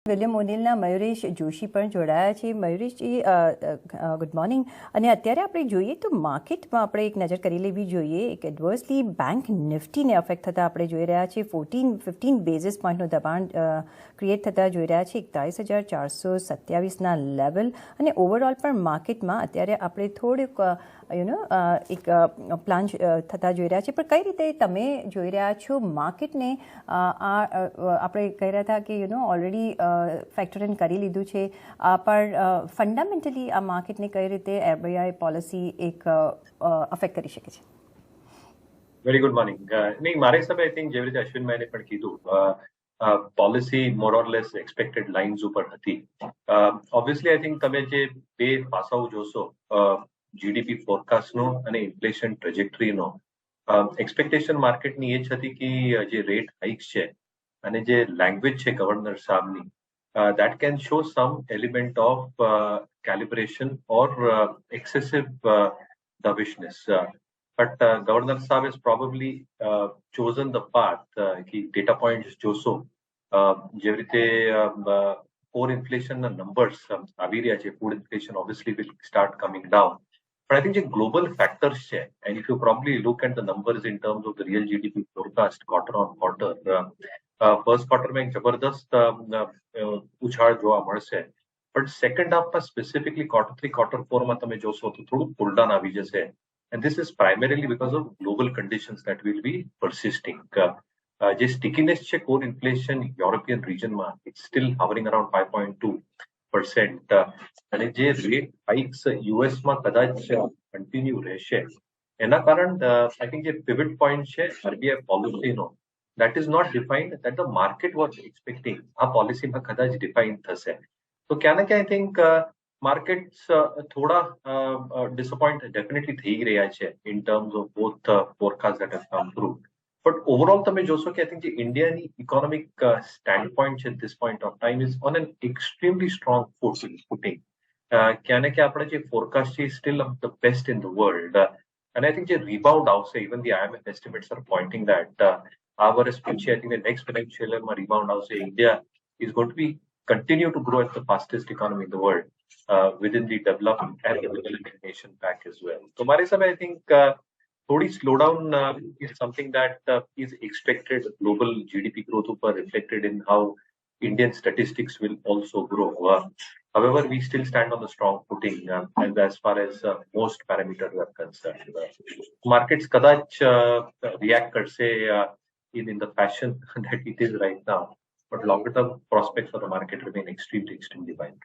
William ઓનિલના મયુરેશ Joshi પણ જોડાયા છે. મયુરેશજી, ગુડ મોર્નિંગ. અને અત્યારે આપણે જોઈએ તો માર્કેટમાં આપણે એક નજર કરી લેવી જોઈએ. એક એડવર્સલી બેંક નિફ્ટીને અફેક્ટ થતાં આપણે જોઈ રહ્યા છીએ. 15 બેઝિસ પોઈન્ટનું દબાણ ક્રિએટ થતાં જોઈ રહ્યા છીએ 41,427ના લેવલ. અને ઓવરઓલ પણ માર્કેટમાં અત્યારે આપણે થોડુંક એક પ્લાન થતાં જોઈ રહ્યા છીએ. પણ કઈ રીતે તમે જોઈ રહ્યા છો માર્કેટને? આપણે કહી રહ્યા હતા કે ઓલરેડી ફેક્ટર ઇન કરી લીધું છે, પણ ફંડામેન્ટલી આ માર્કેટને કઈ રીતે આરબીઆઈ પોલિસી એક અફેક્ટ કરી શકે છે? Very good morning. નહીં, મારા હિસાબે આઈ થિંક જેવી રીતે અશ્વિનભાઈને પણ કીધું, પોલિસી મોર ઓર લેસ એક્સપેક્ટેડ લાઇન્સ ઉપર હતી. ઓબ્વિયસલી આઈ થિંક તમે જે બે પાસાઓ જોશો, જીડીપી ફોરકાસ્ટનો અને ઇન્ફ્લેશન ટ્રેજેક્ટરીનો, એક્સપેક્ટેશન માર્કેટની એ જ હતી કે જે રેટ હાઇક્સ છે અને જે લેંગ્વેજ છે ગવર્નર સાહેબની, that can show some element of calibration or excessive dovishness. But Governor Saab has probably chosen the path ki data points joso જેવી રીતે core inflation numbers આવી રહ્યા છે. Food inflation obviously will start coming down. But I think the global factors છે, and if you probably look at the numbers in terms of the real GDP forecast quarter on quarter, first ક્વાર્ટરમાં એક જબરદસ્ત ઉછાળ જોવા મળશે, but second હાફમાં specifically Q3 Q4માં તમે જોશો તો થોડું પુલડાઉન આવી જશે. And this is primarily because of global conditions that will be persisting. જે સ્ટિકીનેસ છે કોર ઇન્ફ્લેશન યુરોપિયન રિજનમાં, ઇટ્સ સ્ટીલ hovering around 5.2%. અને જે રેટ હાઇક્સ યુએસમાં કદાચ કન્ટિન્યુ રહેશે, એના કારણ આઈ થિંક જે પિવટ પોઈન્ટ છે RBI પોલિસીનો, that is not defined, that the market was expecting. આ પોલિસીમાં કદાચ ડિફાઇન થશે તો ક્યાં ના ક્યાં આઈ થિંક માર્કેટ્સ થોડા ડિસઅપોઇન્ટ ડેફિનેટલી થઈ રહ્યા છે in terms of both forecast that have come through. But overall તમે જોશો કે આઈ થિંક જે ઇન્ડિયાની ઇકોનોમિક સ્ટેન્ડ પોઈન્ટ છે this point of time is on an extremely strong footing. ક્યાં ને ક્યાં આપણે જે ફોરકાસ્ટ છે still of the best in the world. અને આઈ થિંક જે રિબાઉન્ડ આવશે, even the IMF estimates R Poynting that આ વર્ષ પછી I think the next financial year માં rebound આવશે. India is going to be continue to grow at the fastest economy in the world within the developed and developing nation pack as well. So મારા હિસાબે I think થોડી slowdown is something that is expected. Global GDP growth ઉપર reflected in how Indian statistics will also grow. However, we still stand on the strong footing and as far as most parameters are concerned. Markets કદાચ react કરશે in the fashion that it is right now, but longer term prospects for the market remain extremely fine.